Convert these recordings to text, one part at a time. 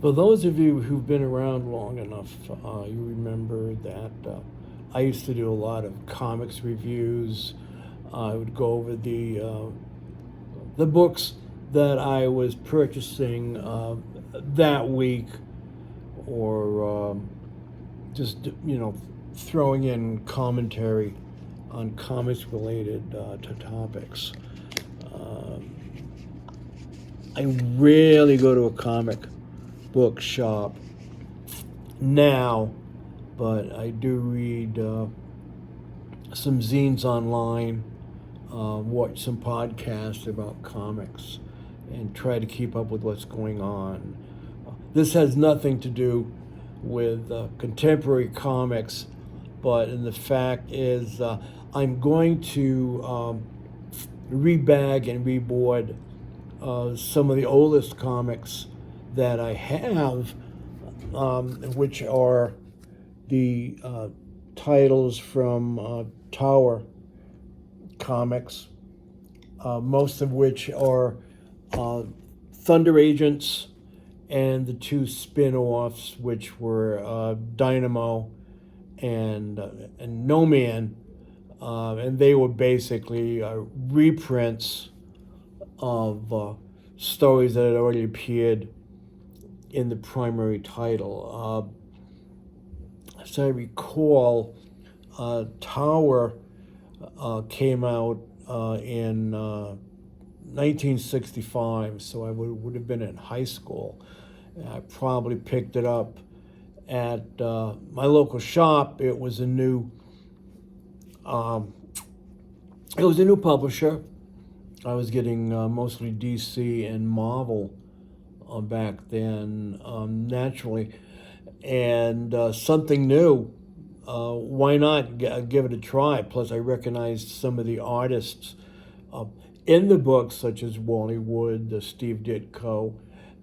For those of you who've been around long enough, you remember that I used to do a lot of comics reviews. I would go over the books that I was purchasing that week, or just throwing in commentary on comics related to topics. Um, I rarely go to a comic book shop now, but I do read some zines online, watch some podcasts about comics, and try to keep up with what's going on. This has nothing to do with contemporary comics, but and the fact is, I'm going to rebag and reboard some of the oldest comics that I have, which are the titles from Tower Comics, most of which are Thunder Agents and the two spin-offs, which were Dynamo and No Man, and they were basically reprints of stories that had already appeared in the primary title. As I recall, Tower came out in 1965, so I would have been in high school. I probably picked it up at my local shop. It was a new publisher. I was getting mostly DC and Marvel back then, naturally, and something new. Why not give it a try? Plus, I recognized some of the artists in the books, such as Wally Wood, Steve Ditko,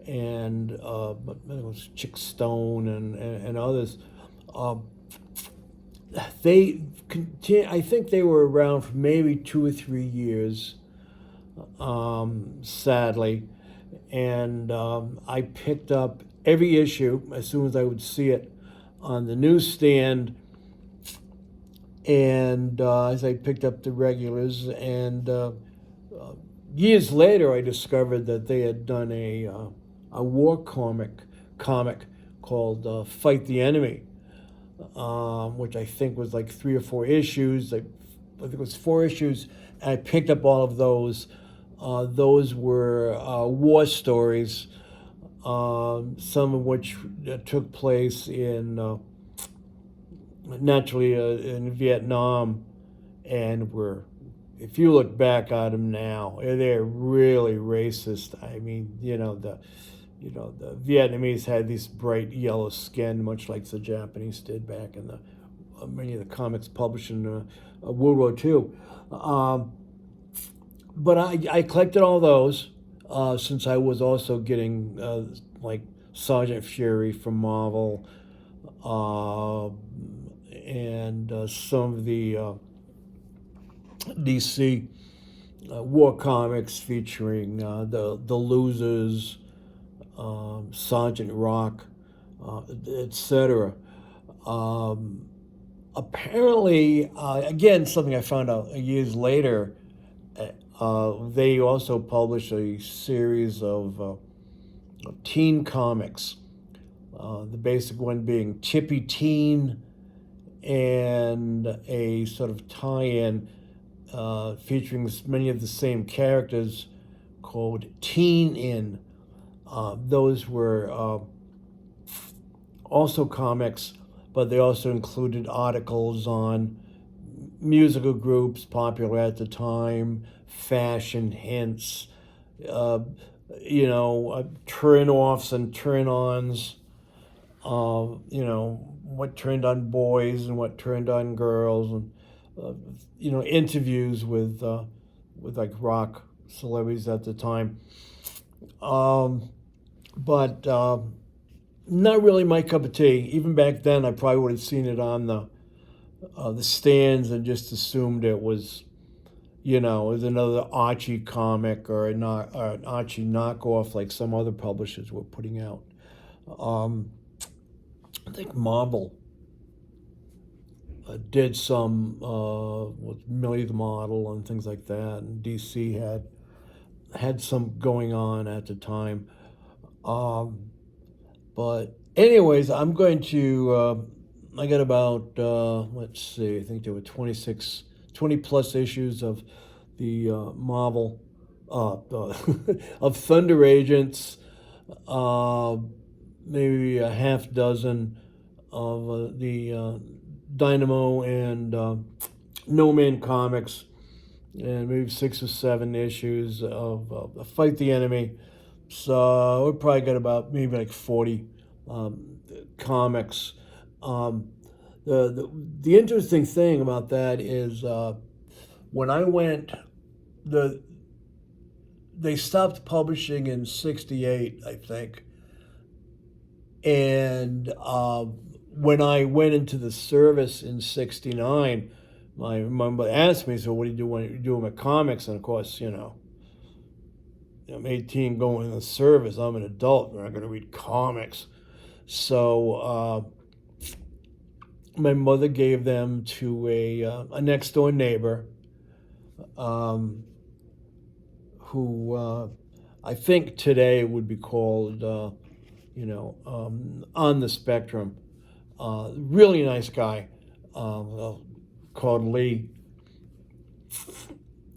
and it was Chick Stone and others. Uh, I think they were around for maybe 2 or 3 years, sadly. And I picked up every issue as soon as I would see it on the newsstand. And as I picked up the regulars, and years later, I discovered that they had done a war comic called Fight the Enemy, which I think was like 3 or 4 issues. I think it was 4 issues. And I picked up all of those. Those were war stories, some of which took place naturally in Vietnam, and were, if you look back at them now, they're really racist. I mean, the Vietnamese had this bright yellow skin, much like the Japanese did back in the many of the comics published in World War II. But I collected all those since I was also getting like Sergeant Fury from Marvel, and some of the DC war comics featuring the Losers, Sergeant Rock, etc. Apparently, again, something I found out years later, they also published a series of teen comics. The basic one being Chippy Teen, and a sort of tie-in featuring many of the same characters called Teen In. Those were also comics, but they also included articles on musical groups popular at the time, fashion hints, turn-offs and turn-ons, what turned on boys and what turned on girls, and interviews with like rock celebrities at the time. But not really my cup of tea. Even back then, I probably would have seen it on the stands and just assumed it was, it was another Archie comic or an Archie knockoff like some other publishers were putting out. I think Marvel did some with Millie the Model and things like that, and DC had some going on at the time. But anyways, I'm going to. I got about let's see. I think there were 20 plus issues of the Marvel of Thunder Agents. Maybe a half dozen of the Dynamo and No Man Comics, and maybe 6 or 7 issues of Fight the Enemy. So we probably got about maybe like 40 comics. The interesting thing about that is when I went, they stopped publishing in '68, I think, and when I went into the service in '69, my mom asked me, "So what do you do when you're doing my comics?" And of course, I'm 18 going in the service. I'm an adult. I'm not going to read comics. So my mother gave them to a next door neighbor who I think today would be called, on the spectrum. Really nice guy called Lee,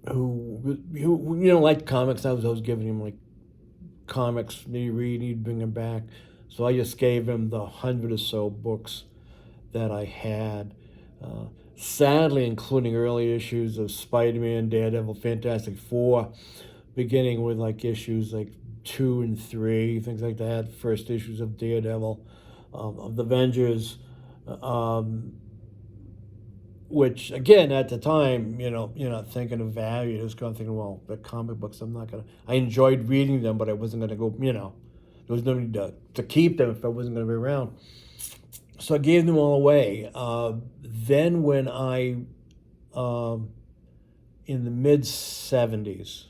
who liked comics. I was always giving him like comics he'd read, he'd bring them back. So I just gave him the 100 or so books that I had. Sadly, including early issues of Spider-Man, Daredevil, Fantastic Four, beginning with like issues like 2 and 3, things like that. First issues of Daredevil, of the Avengers, which again at the time, thinking of value, just kind of thinking, well, the comic books, I enjoyed reading them, but I wasn't gonna go, there was no need to keep them if I wasn't gonna be around. So I gave them all away. Then when I, in the mid '70s,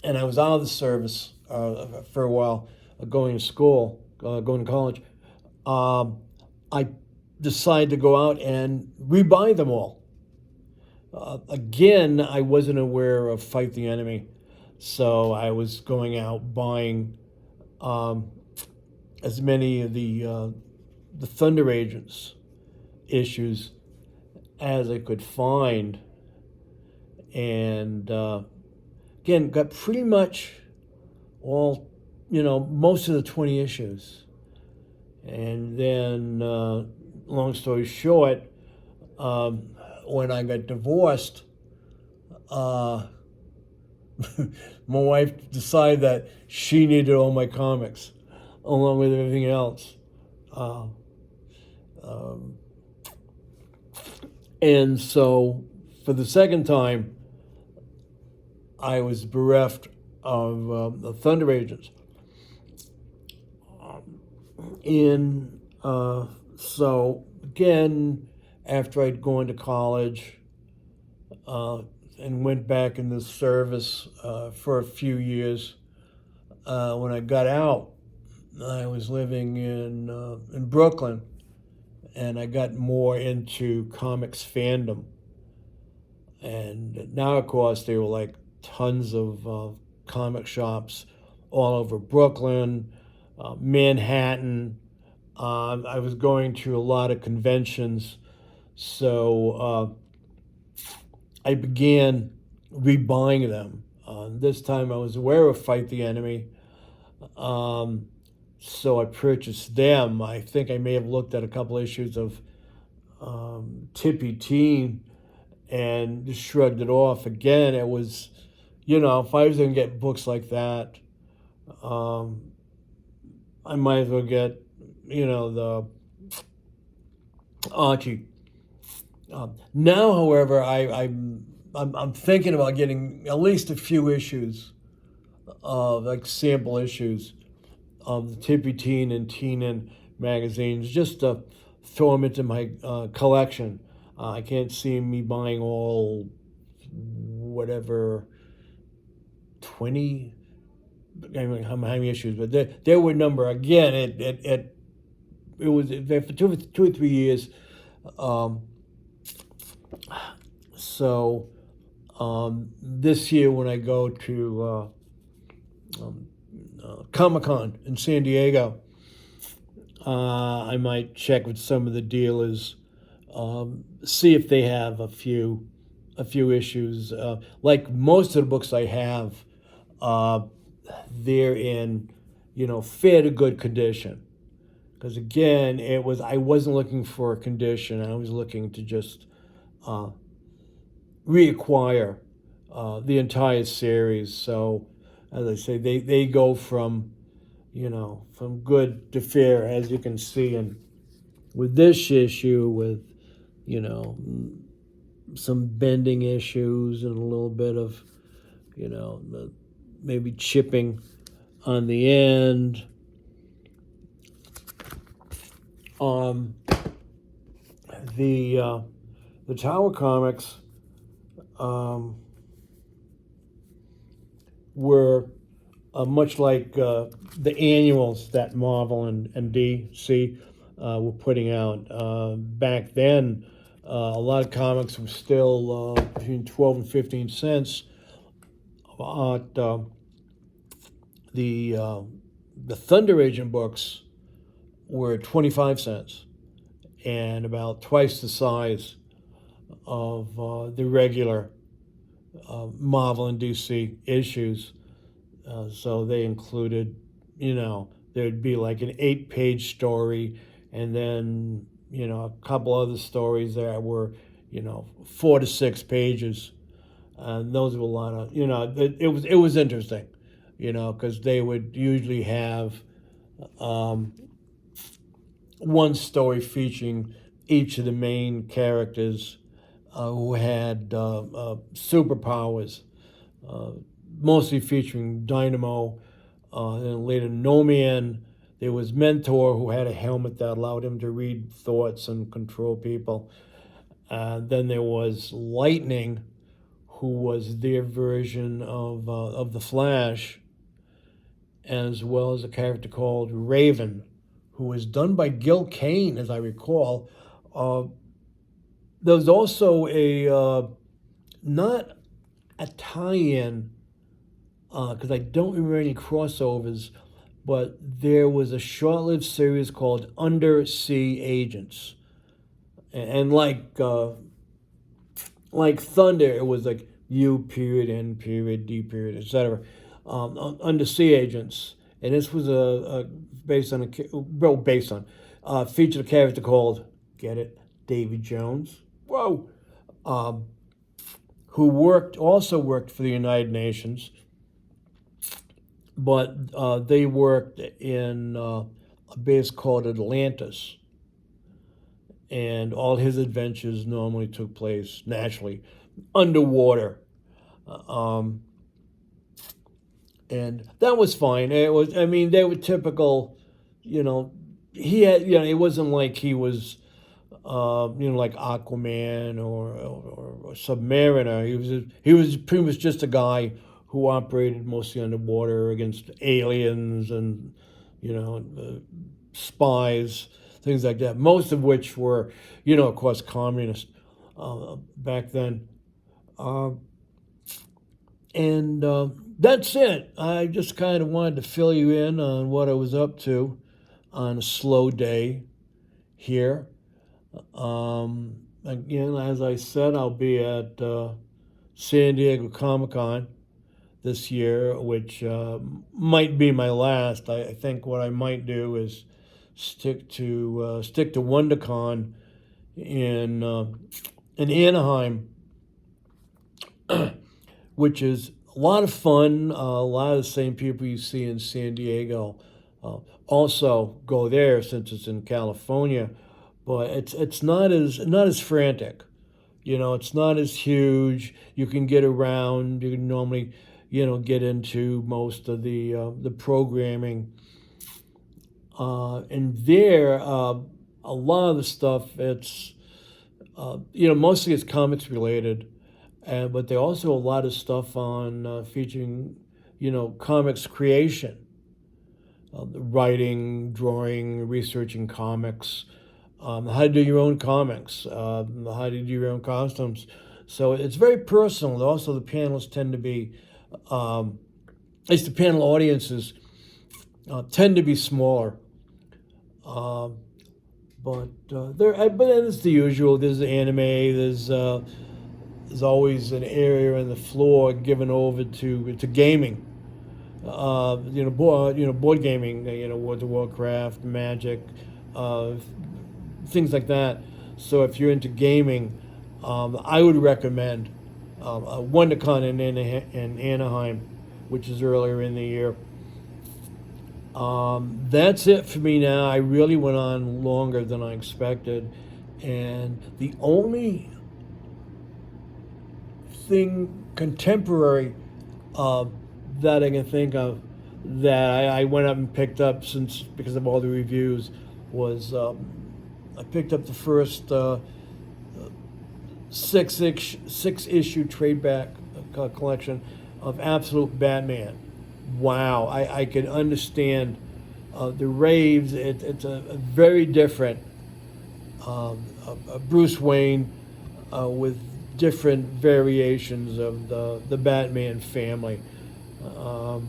and I was out of the service for a while, going to school, going to college, I decided to go out and rebuy them all. Again, I wasn't aware of Fight the Enemy, so I was going out buying as many of the Thunder Agents issues as I could find, and again, got pretty much all, most of the 20 issues. And then, long story short, when I got divorced, my wife decided that she needed all my comics, along with everything else. And so, for the second time, I was bereft of the Thunder Agents. So again, after I'd gone to college and went back in the service for a few years, when I got out, I was living in Brooklyn, and I got more into comics fandom. And now, of course, there were like tons of comic shops all over Brooklyn, Manhattan. I was going to a lot of conventions, so I began rebuying them. This time I was aware of Fight the Enemy, so I purchased them. I think I may have looked at a couple issues of Tippy Teen and just shrugged it off. Again, it was, if I was going to get books like that, I might as well get, the Archie. Now, however, I'm thinking about getting at least a few issues of like sample issues of the Tippy Teen and Teen magazines, just to throw them into my collection. I can't see me buying all, whatever, 20. I don't know how many issues, but there were a number. Again, it was there for 2 or 3 years. Um, so this year when I go to Comic-Con in San Diego, I might check with some of the dealers, see if they have a few issues. Like most of the books I have, they're in, fair to good condition. Because again, I wasn't looking for a condition. I was looking to just reacquire the entire series. So, as I say, they go from from good to fair, as you can see. And with this issue, with some bending issues and a little bit of maybe chipping on the end. The Tower Comics were much like the annuals that Marvel and DC were putting out. Back then, a lot of comics were still between 12 and 15 cents. The Thunder Agent books were 25 cents and about twice the size of the regular Marvel and DC issues. So they included, there'd be like an 8-page story and then, a couple other stories that were, 4 to 6 pages. And those were a lot of, it was interesting, because they would usually have one story featuring each of the main characters who had superpowers, mostly featuring Dynamo, and later No Man. There was Mentor, who had a helmet that allowed him to read thoughts and control people. Then there was Lightning, who was their version of the Flash, as well as a character called Raven, who was done by Gil Kane, as I recall. There was also not a tie-in, because I don't remember any crossovers, but there was a short-lived series called Undersea Agents. And like Thunder, it was like U period, N period, D period, etc. Undersea Agents, and this was featured a character called, get it, Davy Jones. Whoa, who also worked for the United Nations, but they worked in a base called Atlantis. And all his adventures normally took place, naturally, underwater. And that was fine. They were typical, he had, it wasn't like he was, like Aquaman or Submariner. He was pretty much just a guy who operated mostly underwater against aliens and, spies, things like that, most of which were, of course, communist back then. And that's it. I just kind of wanted to fill you in on what I was up to on a slow day here. Again, as I said, I'll be at San Diego Comic-Con this year, which might be my last. I think what I might do is stick to WonderCon in Anaheim, which is a lot of fun. A lot of the same people you see in San Diego also go there, since it's in California, but it's not as frantic. It's not as huge. You can get around. You can normally get into most of the programming. And there, a lot of the stuff, it's, mostly it's comics related, but there also a lot of stuff on featuring, comics creation, writing, drawing, researching comics, how to do your own comics, how to do your own costumes. So it's very personal. Also, the panels tend to be, at least the panel audiences tend to be smaller. But then it's the usual. There's anime. There's always an area on the floor given over to gaming. Board gaming. World of Warcraft, Magic, things like that. So if you're into gaming, I would recommend WonderCon in Anaheim, which is earlier in the year. That's it for me now. I really went on longer than I expected, and the only thing contemporary that I can think of that I went up and picked up because of all the reviews was I picked up the first six-issue trade-back collection of Absolute Batman. Wow, I can understand the raves. It's a very different Bruce Wayne with different variations of the Batman family. I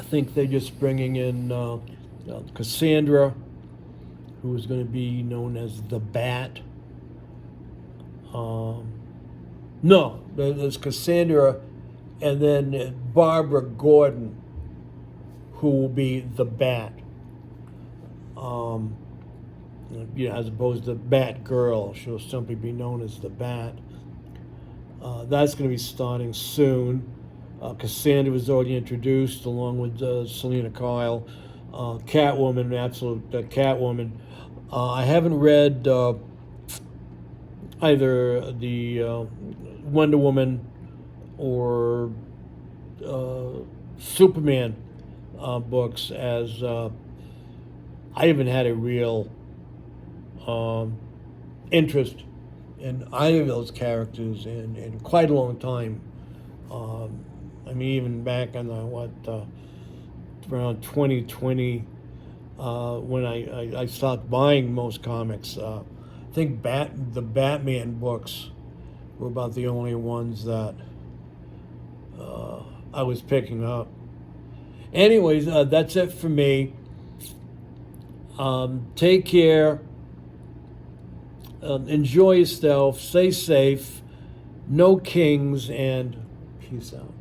think they're just bringing in Cassandra, who is going to be known as the Bat. No, there's Cassandra, and then Barbara Gordon, who will be the Bat. As opposed to Batgirl, she'll simply be known as the Bat. That's going to be starting soon. Cassandra was already introduced, along with Selena Kyle. Catwoman, absolute Catwoman. I haven't read either the Wonder Woman or Superman books, as I haven't had a real interest in either of those characters in quite a long time. Even back in around 2020, when I stopped buying most comics. I think the Batman books were about the only ones that I was picking up. Anyways, that's it for me. Take care. Enjoy yourself. Stay safe. No kings, and peace out.